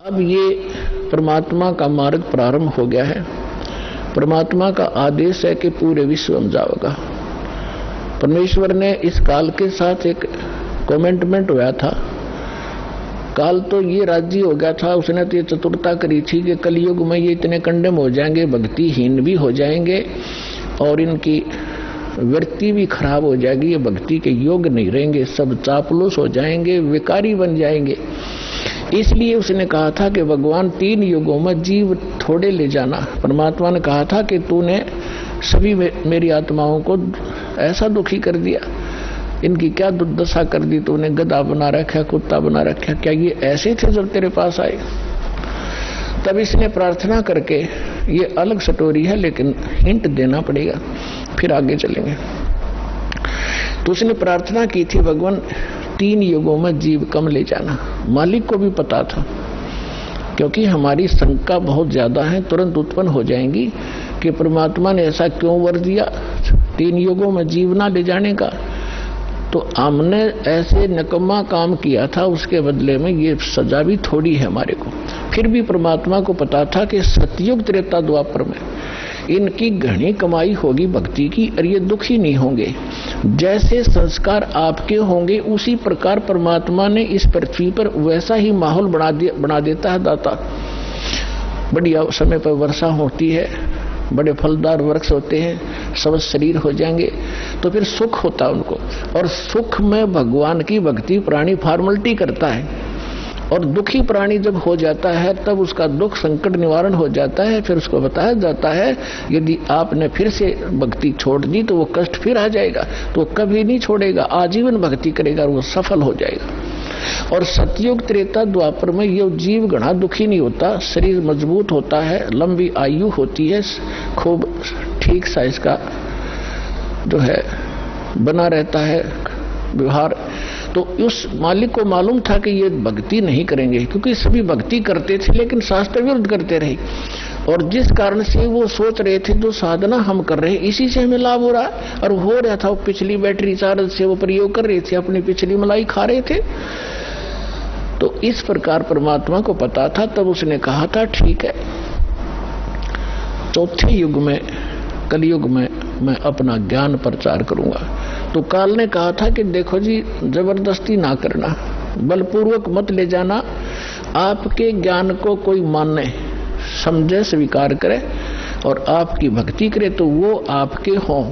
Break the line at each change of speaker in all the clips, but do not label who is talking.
अब ये परमात्मा का मार्ग प्रारंभ हो गया है। परमात्मा का आदेश है कि पूरे विश्व में जाओगा। परमेश्वर ने इस काल के साथ एक कमेंटमेंट हुआ था। काल तो ये राजी हो गया था, उसने तो ये चतुरता करी थी कि कलयुग में ये इतने कंडम हो जाएंगे, भक्तिहीन भी हो जाएंगे और इनकी वृत्ति भी खराब हो जाएगी, ये भक्ति के योग नहीं रहेंगे, सब चापलूस हो जाएंगे, विकारी बन जाएंगे। इसलिए उसने कहा था कि भगवान 3 युगों में जीव थोड़े ले जाना। परमात्मा ने कहा था कि तूने सभी मेरी आत्माओं को ऐसा दुखी कर दिया, इनकी क्या दुर्दशा कर दी तूने, गधा बना रखा, कुत्ता बना रखा, क्या ये ऐसे थे जब तेरे पास आए? तब इसने प्रार्थना करके, ये अलग स्टोरी है लेकिन हिंट देना पड़ेगा, फिर आगे चलेंगे। तो उसने प्रार्थना की थी, भगवान 3 युगों में जीव कम ले जाना। मालिक को भी पता था, क्योंकि हमारी शंका बहुत ज्यादा है, तुरंत उत्पन्न हो जाएंगी कि परमात्मा ने ऐसा क्यों वर दिया 3 युगों में जीव ना ले जाने का। तो हमने ऐसे नकम्मा काम किया था, उसके बदले में ये सजा भी थोड़ी है हमारे को। फिर भी परमात्मा को पता था कि सतयुग त्रेता द्वापर में इनकी घनी कमाई होगी भक्ति की और ये दुखी नहीं होंगे। जैसे संस्कार आपके होंगे उसी प्रकार परमात्मा ने इस पृथ्वी पर वैसा ही माहौल बना देता है दाता। बढ़िया समय पर वर्षा होती है, बड़े फलदार वृक्ष होते हैं, सब शरीर हो जाएंगे, तो फिर सुख होता है उनको। और सुख में भगवान की भक्ति प्राणी फॉर्मलिटी करता है। और दुखी प्राणी जब हो जाता है तब उसका दुख संकट निवारण हो जाता है। फिर उसको बताया जाता है यदि आपने फिर से भक्ति छोड़ दी तो वो कष्ट फिर आ जाएगा, तो कभी नहीं छोड़ेगा, आजीवन भक्ति करेगा और वो सफल हो जाएगा। और सतयुग त्रेता द्वापर में ये जीव घना दुखी नहीं होता, शरीर मजबूत होता है, लंबी आयु होती है, खूब ठीक सा इसका जो है बना रहता है व्यवहार। तो उस मालिक को मालूम था कि ये भक्ति नहीं करेंगे, क्योंकि सभी भक्ति करते थे लेकिन शास्त्र विरुद्ध करते रहे। और जिस कारण से वो सोच रहे थे जो साधना हम कर रहे हैं इसी से हमें लाभ हो रहा है, और हो रहा था, वो पिछली बैटरी चार्ज से वो प्रयोग कर रहे थे, अपनी पिछली मलाई खा रहे थे। तो इस प्रकार परमात्मा को पता था, तब उसने कहा था ठीक है, चौथे युग में कलयुग में मैं अपना ज्ञान प्रचार करूंगा। तो काल ने कहा था कि देखो जी, जबरदस्ती ना करना, बलपूर्वक मत ले जाना, आपके ज्ञान को कोई माने, समझे, स्वीकार करे और आपकी भक्ति करे तो वो आपके हों।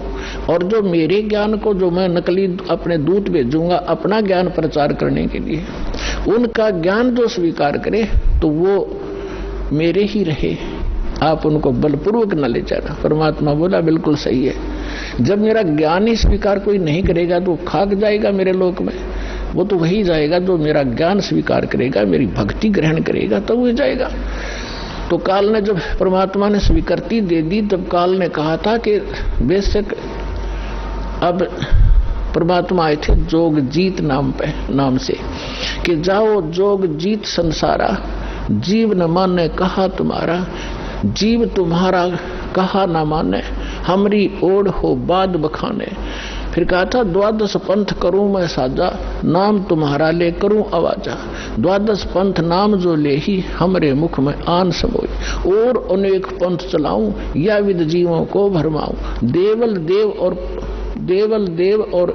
और जो मेरे ज्ञान को, जो मैं नकली अपने दूत भेजूंगा अपना ज्ञान प्रचार करने के लिए, उनका ज्ञान जो स्वीकार करे तो वो मेरे ही रहे, आप उनको बलपूर्वक न ले जाना। परमात्मा बोला बिल्कुल सही है, जब मेरा ज्ञान ही स्वीकार कोई नहीं करेगा तो खाक जाएगा मेरे लोक में, वो तो वही जाएगा जो मेरा ज्ञान स्वीकार करेगा, मेरी भक्ति ग्रहण करेगा, तब वो जाएगा। तो काल ने जब परमात्मा ने स्वीकृति दे दी, तब काल ने कहा था कि बेशक अब परमात्मा आए थे जोग जीत नाम से कि जाओ जोग जीत संसारा, जीव न माने कहा तुम्हारा, जीव तुम्हारा कहा न माने, हमरी ओढ़ हो बाद बखाने। फिर कहा था 12 पंथ करूं मैं साजा, नाम तुम्हारा ले करूं आवाजा, 12 पंथ नाम जो ले ही हमरे मुख में आन समोई, और अनेक पंथ चलाऊं या विद जीवों को भरमाऊं, देवल देव और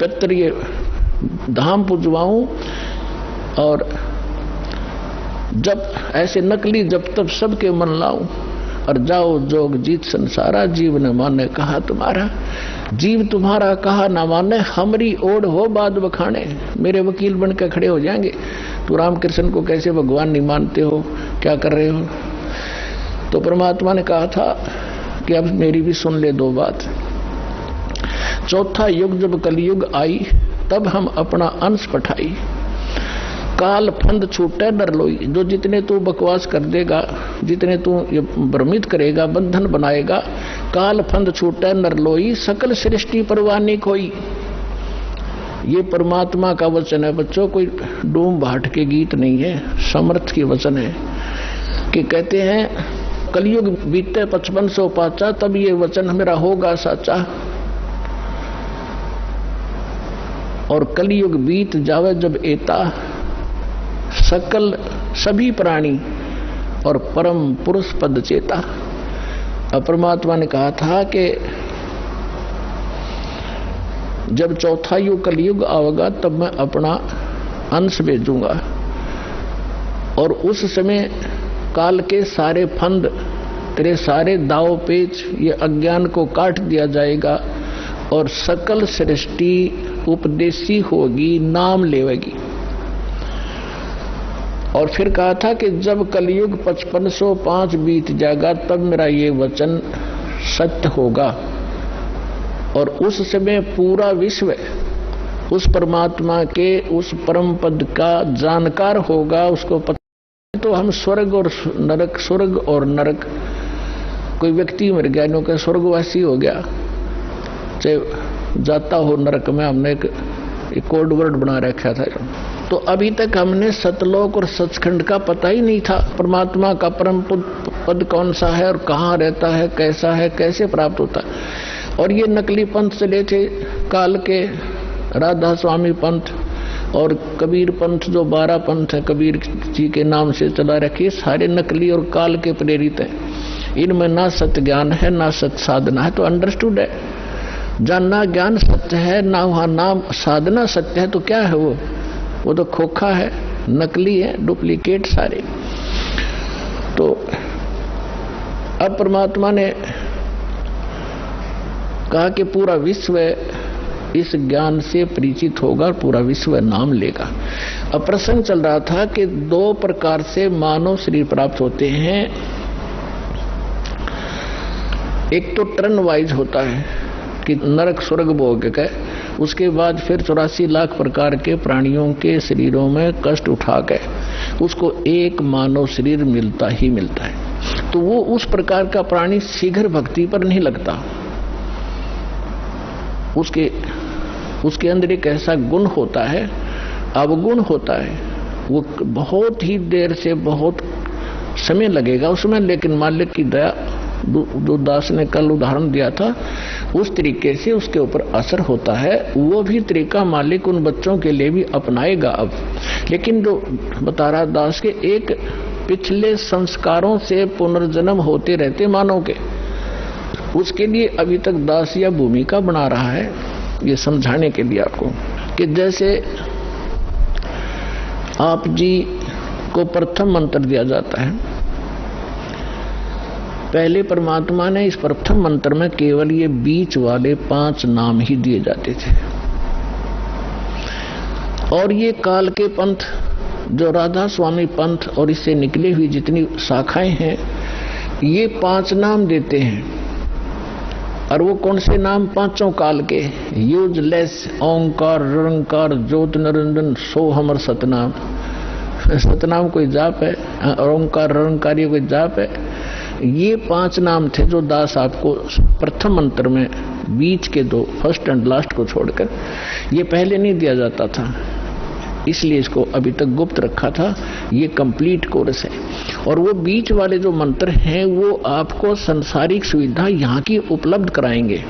पितृ धाम पुजवाऊं, और जब ऐसे नकली जब तब सबके मन लाऊं, और जाओ जोग जीत संसारा, जीव न माने कहा तुम्हारा, जीव तुम्हारा कहा न माने, हमरी ओढ़ हो बाद बखाने। मेरे वकील बन के खड़े हो जाएंगे, तो रामकृष्ण को कैसे भगवान नहीं मानते हो, क्या कर रहे हो? तो परमात्मा ने कहा था कि अब मेरी भी सुन ले 2 बात। चौथा युग जब कलयुग आई, तब हम अपना अंश पठाई, काल फंद छूटे डर लोई। जो जितने तू बकवास कर देगा, जितने तू भ्रमित करेगा, बंधन बनाएगा, काल फंद छूटे नर लोई, सकल सृष्टि परवानी कोई। ये परमात्मा का वचन है बच्चों, कोई डूम भाट के गीत नहीं है, समर्थ के वचन है। कि कहते हैं कलयुग बीते 5500 पाचा, तब ये वचन मेरा होगा साचा, और कलयुग बीत जावे जब एता, सकल सभी प्राणी और परम पुरुष पद चेता। अब परमात्मा ने कहा था कि जब चौथा युग कलयुग आवेगा तब मैं अपना अंश भेजूंगा और उस समय काल के सारे फंद, तेरे सारे दाव पेच, ये अज्ञान को काट दिया जाएगा और सकल सृष्टि उपदेशी होगी, नाम लेवेगी। और फिर कहा था कि जब कलयुग 5505 बीत जाएगा तब मेरा ये वचन सत्य होगा और उस समय पूरा विश्व उस परमात्मा के उस परम पद का जानकार होगा। उसको पता तो हम स्वर्ग और नरक, स्वर्ग और नरक, कोई व्यक्ति मर गया, नो का स्वर्गवासी हो गया, चाहे जाता हो नरक में, हमने एक कोड वर्ड बना रखा था। तो अभी तक हमने सतलोक और सचखंड का पता ही नहीं था, परमात्मा का परम पद कौन सा है और कहाँ रहता है, कैसा है, कैसे प्राप्त होता है। और ये नकली पंथ चले थे काल के, राधा स्वामी पंथ और कबीर पंथ, जो 12 पंथ है कबीर जी के नाम से चला रखी, सारे नकली और काल के प्रेरित हैं। इनमें ना सत्य ज्ञान है ना सत्य साधना है। तो अंडरस्टूड है, जानना ज्ञान सत्य है, ना वहाँ नाम साधना सत्य है, तो क्या है वो तो खोखा है, नकली है, डुप्लीकेट सारे। तो अब परमात्मा ने कहा कि पूरा विश्व इस ज्ञान से परिचित होगा और पूरा विश्व नाम लेगा। अब प्रसंग चल रहा था कि 2 प्रकार से मानव शरीर प्राप्त होते हैं। एक तो टर्न वाइज होता है कि नरक स्वर्ग भोग के, उसके बाद फिर 84 लाख प्रकार के प्राणियों के शरीरों में कष्ट उठा के उसको एक मानव शरीर मिलता ही मिलता है। तो वो उस प्रकार का प्राणी शीघ्र भक्ति पर नहीं लगता। उसके अंदर एक ऐसा गुण होता है, अवगुण होता है, वो बहुत ही देर से बहुत समय लगेगा उसमें, लेकिन मालिक की दया, जो दास ने कल उदाहरण दिया था उस तरीके से उसके ऊपर असर होता है। वो भी तरीका मालिक उन बच्चों के लिए भी अपनाएगा अब। लेकिन जो बता रहा दास के, एक पिछले संस्कारों से पुनर्जन्म होते रहते मानव के, उसके लिए अभी तक दास या भूमिका बना रहा है, ये समझाने के लिए आपको कि जैसे आप जी को प्रथम मंत्र दिया जाता है, पहले परमात्मा ने इस प्रथम मंत्र में केवल ये बीच वाले 5 नाम ही दिए जाते थे। और ये काल के पंथ, जो राधा स्वामी पंथ और इससे निकली हुई जितनी शाखाएं हैं, ये 5 नाम देते हैं। और वो कौन से नाम? 5 काल के, यूजलेस, ओंकार, निरंकार, ज्योत निरंजन, सो हमर सतनाम। सतनाम कोई जाप है, ओंकार निरंकार ये कोई जाप है। ये 5 नाम थे जो दास आपको प्रथम मंत्र में बीच के 2, फर्स्ट एंड लास्ट को छोड़कर, ये पहले नहीं दिया जाता था, इसलिए इसको अभी तक गुप्त रखा था। ये कंप्लीट कोर्स है। और वो बीच वाले जो मंत्र हैं वो आपको संसारिक सुविधा यहाँ की उपलब्ध कराएंगे,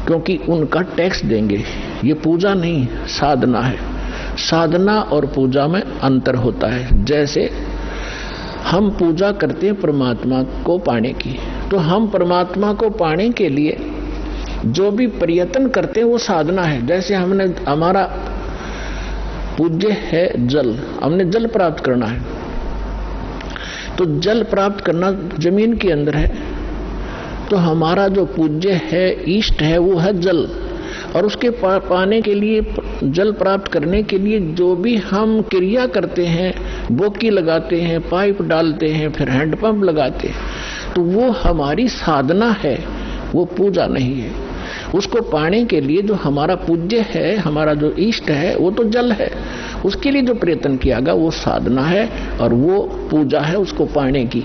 क्योंकि उनका टैक्स देंगे। ये पूजा नहीं, साधना है। साधना और पूजा में अंतर होता है। जैसे हम पूजा करते हैं परमात्मा को पाने की, तो हम परमात्मा को पाने के लिए जो भी प्रयत्न करते हैं वो साधना है। जैसे हमने, हमारा पूज्य है जल, हमने जल प्राप्त करना है, तो जल प्राप्त करना जमीन के अंदर है, तो हमारा जो पूज्य है, इष्ट है, वो है जल। और उसके पाने के लिए, जल प्राप्त करने के लिए जो भी हम क्रिया करते हैं, बोकी लगाते हैं, पाइप डालते हैं, फिर हैंडपंप लगाते हैं, तो वो हमारी साधना है, वो पूजा नहीं है। उसको पाने के लिए जो हमारा पूज्य है, हमारा जो इष्ट है, वो तो जल है, उसके लिए जो प्रयत्न किया गया वो साधना है और वो पूजा है उसको पाने की।